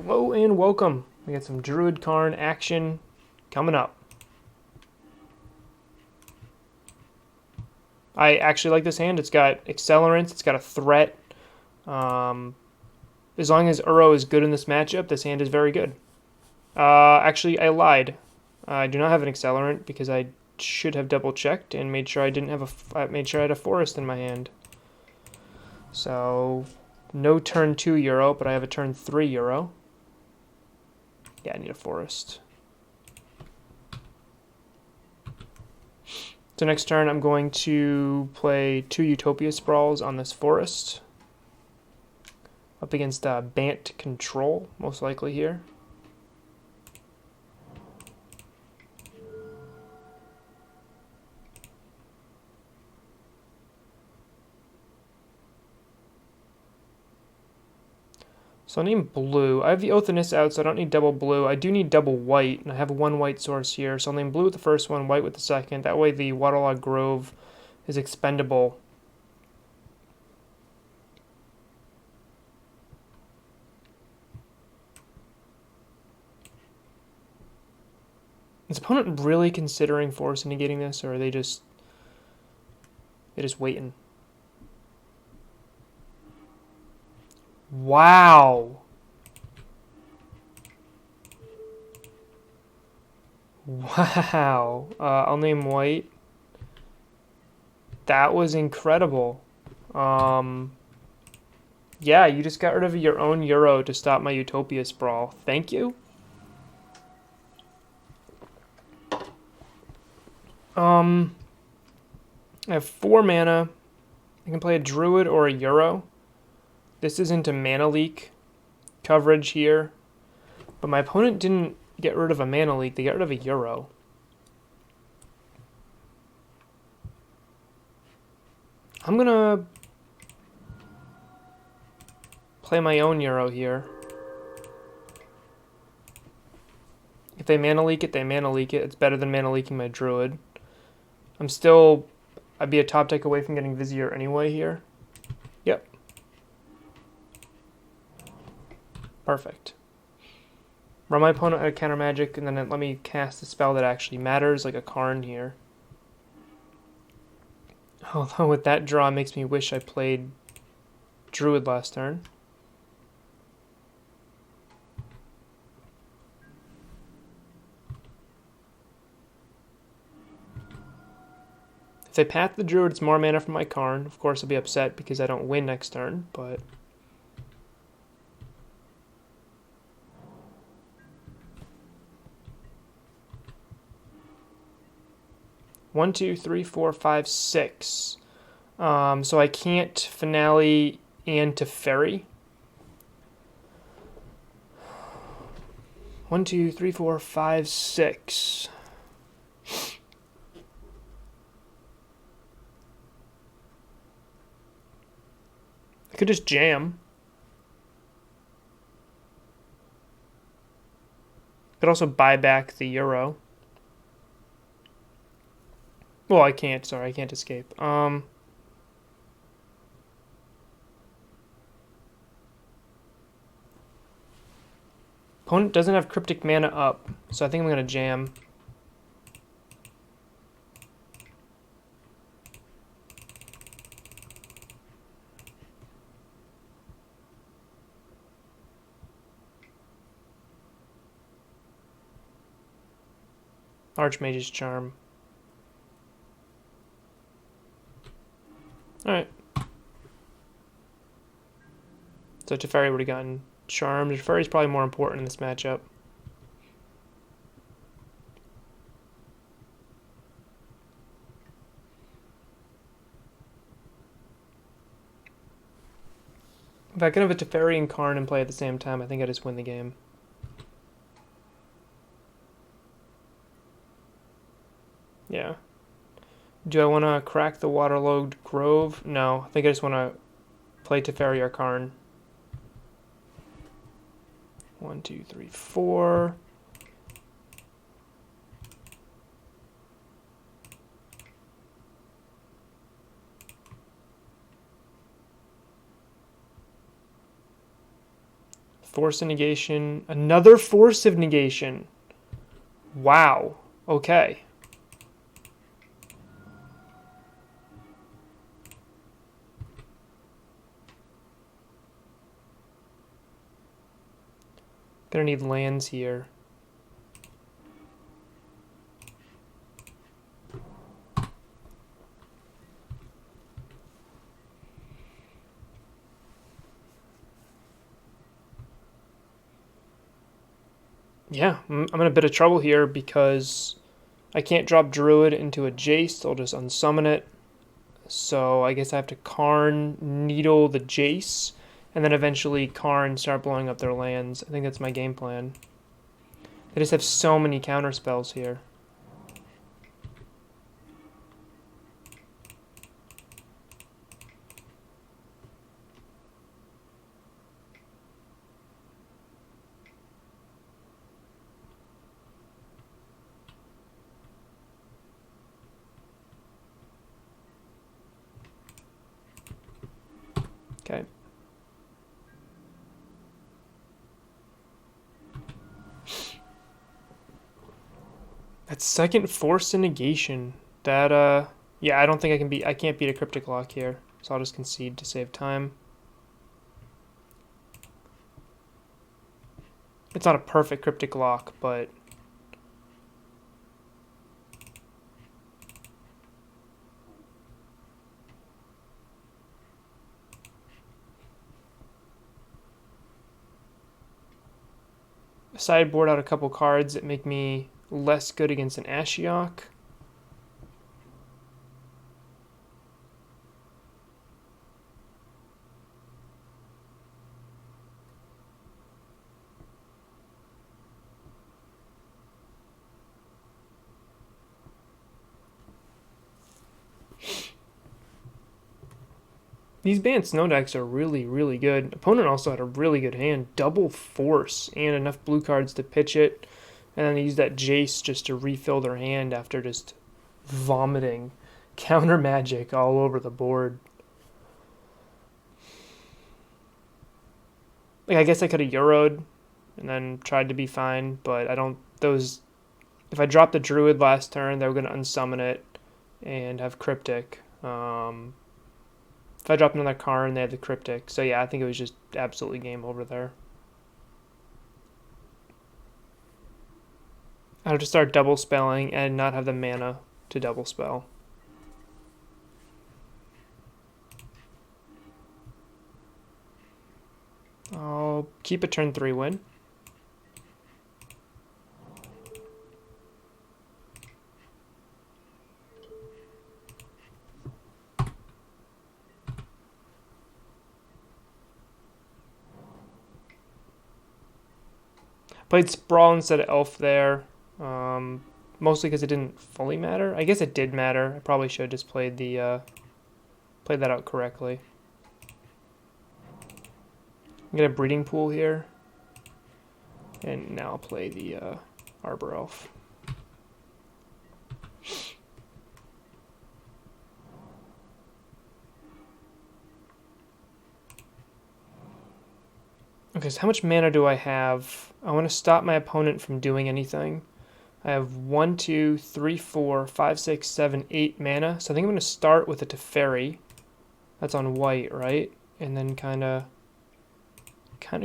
Hello and welcome. We got some Druid Karn action coming up. I actually like this hand. It's got accelerants. It's got a threat. As long as Uro is good in this matchup, this hand is very good. Actually, I lied. I do not have an accelerant because I should have double checked and made sure I didn't have made sure I had a forest in my hand. So, no turn 2 Uro, but I have a turn 3 Uro. Yeah, I need a forest. So next turn I'm going to play 2 Utopia Sprawls on this forest. Up against Bant Control, most likely here. So I need blue. I have the Othanus out, so I don't need double blue. I do need double white, and I have one white source here. So I'll name blue with the first one, white with the second. That way the Waterlog Grove is expendable. Is opponent really considering force negating this, or are they just waiting? Wow. Wow. I'll name white. That was incredible. Yeah, you just got rid of your own Uro to stop my Utopia Sprawl. Thank you. I have 4 mana. I can play a Druid or a Uro. This isn't a mana leak coverage here. But my opponent didn't get rid of a mana leak. They got rid of a Uro. I'm going to play my own Uro here. If they mana leak it, they mana leak it. It's better than mana leaking my Druid. I'd be a top deck away from getting Vizier anyway here. Yep. Perfect. Run my opponent out of counter magic, and then let me cast a spell that actually matters, like a Karn here. Although with that draw, it makes me wish I played Druid last turn. If they path the Druid, it's more mana from my Karn. Of course, I'll be upset because I don't win next turn, but... One, two, three, four, five, six. So I can't Finale and Teferi. 1, 2, 3, 4, 5, 6. I could just jam. Could also buy back the Uro. Well, I can't. Sorry, I can't escape. Opponent doesn't have Cryptic Mana up, so I think I'm going to jam. Archmage's Charm. Alright. So Teferi would have gotten Charmed. Teferi's probably more important in this matchup. If I could have a Teferi and Karn and play at the same time, I think I just win the game. Yeah. Do I want to crack the Waterlogged Grove? No, I think I just want to play Teferi or Karn. 1, 2, 3, 4. Force of negation. Another force of negation. Wow. Okay. Gonna need lands here. Yeah, I'm in a bit of trouble here because I can't drop Druid into a Jace. I'll just unsummon it. So I guess I have to Karn Needle the Jace, and then eventually Karn start blowing up their lands. I think that's my game plan. They just have so many counter spells here. Okay. That second force of negation. That yeah, I don't think I can't beat a Cryptic Lock here. So I'll just concede to save time. It's not a perfect Cryptic Lock, but sideboard out a couple cards that make me less good against an Ashiok. These Bant Snow decks are really, really good. Opponent also had a really good hand. Double force and enough blue cards to pitch it. And then they use that Jace just to refill their hand after just vomiting counter magic all over the board. Like, I guess I could have Euro'd and then tried to be fine, but I don't... Those... If I dropped the Druid last turn, they were going to unsummon it and have Cryptic. If I drop another Karn, they have the Cryptic. So yeah, I think it was just absolutely game over there. I have to start double spelling and not have the mana to double spell. I'll keep a turn 3 win. Played Sprawl instead of Elf there, mostly because it didn't fully matter. I guess it did matter. I probably should have just played played that out correctly. I'm gonna Breeding Pool here, and now I'll play the Arbor Elf. Okay, so how much mana do I have? I want to stop my opponent from doing anything. I have 1, 2, 3, 4, 5, 6, 7, 8 mana. So I think I'm going to start with a Teferi. That's on white, right? And then kind of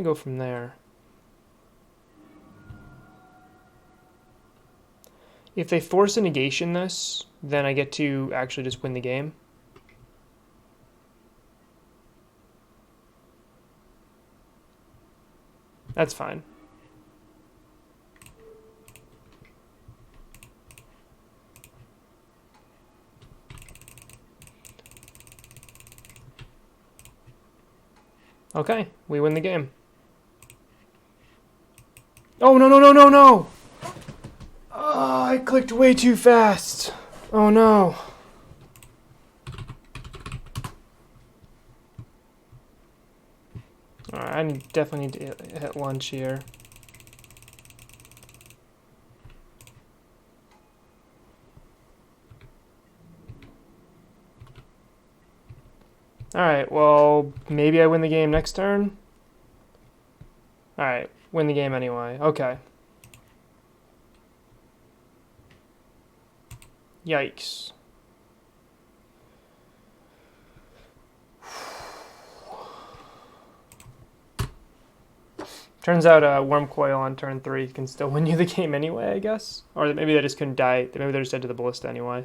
go from there. If they force a negation this, then I get to actually just win the game. That's fine. Okay, we win the game. Oh, no, no, no, no, no! Oh, I clicked way too fast. Oh, no. Alright, I definitely need to hit lunch here. Alright, well, maybe I win the game next turn. Alright, win the game anyway. Okay. Yikes. Turns out Worm Coil on turn 3 can still win you the game anyway, I guess. Or maybe they just couldn't die. Maybe they're just dead to the Ballista anyway.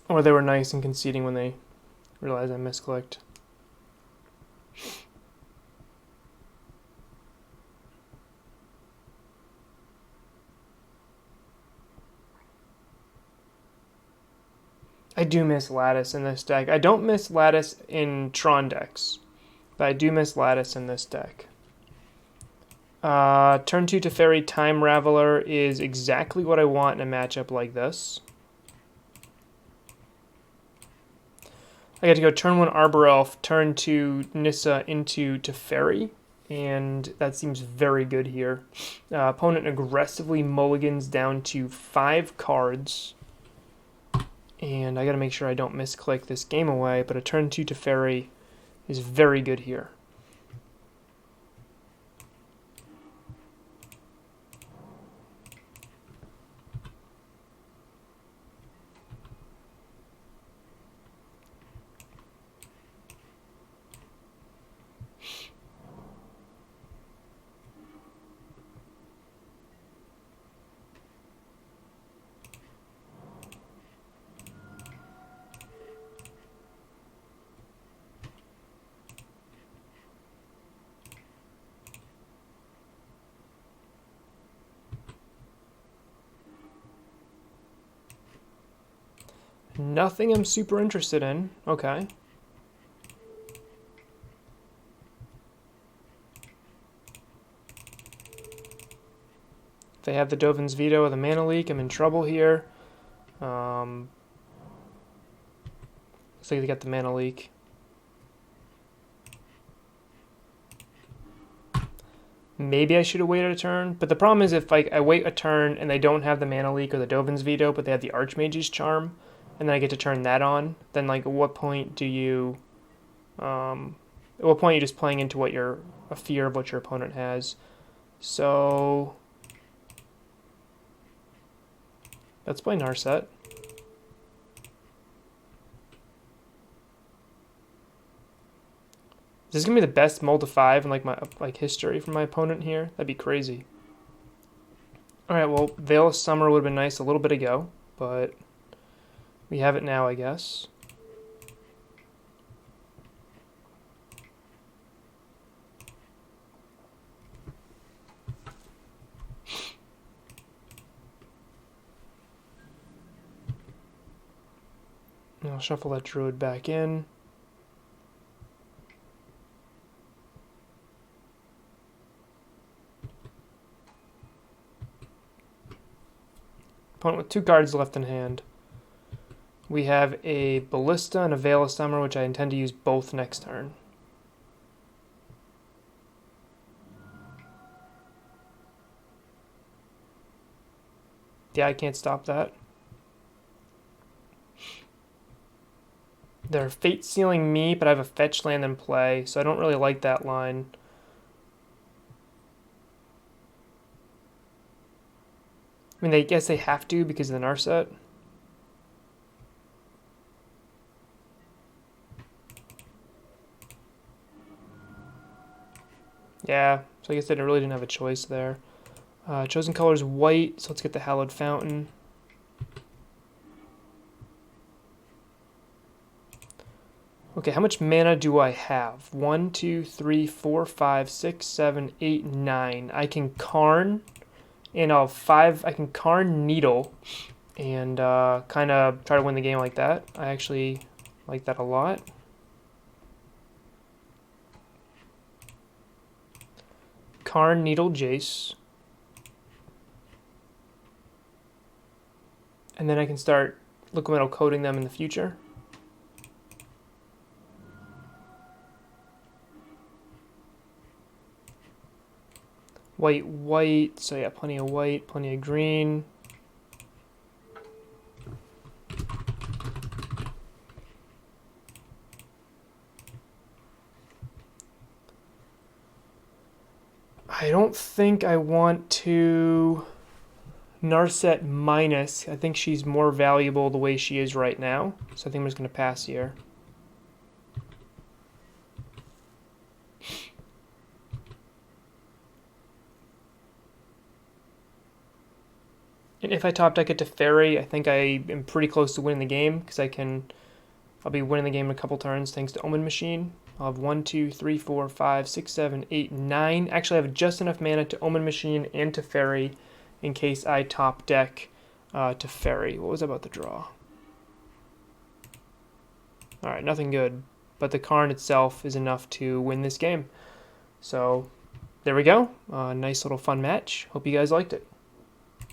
Or they were nice and conceding when they realized I misclicked. I do miss Lattice in this deck. I don't miss Lattice in Tron decks, but I do miss Lattice in this deck. Turn 2 Teferi Time Raveler is exactly what I want in a matchup like this. I get to go turn 1 Arbor Elf, turn 2 Nissa into Teferi, and that seems very good here. Opponent aggressively mulligans down to 5 cards. And I gotta make sure I don't misclick this game away, but a turn 2 Teferi is very good here. Nothing I'm super interested in. Okay. If they have the Dovin's Veto or the Mana Leak, I'm in trouble here. Looks like they got the Mana Leak. Maybe I should have waited a turn, but the problem is if like I wait a turn and they don't have the Mana Leak or the Dovin's Veto, but they have the Archmage's Charm, and then I get to turn that on, then like at what point do you at what point are you just playing into what a fear of what your opponent has? So let's play Narset. Is this gonna be the best mull to 5 in like my history from my opponent here? That'd be crazy. Alright, well, Veil of Summer would have been nice a little bit ago, but we have it now, I guess. I'll shuffle that Druid back in. Opponent with 2 cards left in hand. We have a Ballista and a Veil of Summer, which I intend to use both next turn. Yeah, I can't stop that. They're fate sealing me, but I have a fetch land in play, so I don't really like that line. I mean, I guess they have to because of the Narset. Yeah, so I guess they really didn't have a choice there. Chosen color is white, so let's get the Hallowed Fountain. Okay, how much mana do I have? 1, 2, 3, 4, 5, 6, 7, 8, 9. I can Karn, and I'll have 5. I can Karn Needle, and kind of try to win the game like that. I actually like that a lot. Karn Needle Jace. And then I can start Liquimetal coating them in the future. White, white, so yeah, plenty of white, plenty of green. I don't think I want to Narset minus. I think she's more valuable the way she is right now. So I think I'm just going to pass here. And if I top deck it to Fairy, I think I am pretty close to winning the game because I'll be winning the game in a couple turns thanks to Omen Machine. I'll have 1, 2, 3, 4, 5, 6, 7, 8, 9. Actually, I have just enough mana to Omen Machine and to Fairy in case I top deck to Fairy. What was about the draw? Alright, nothing good. But the Karn itself is enough to win this game. So, there we go. Nice little fun match. Hope you guys liked it.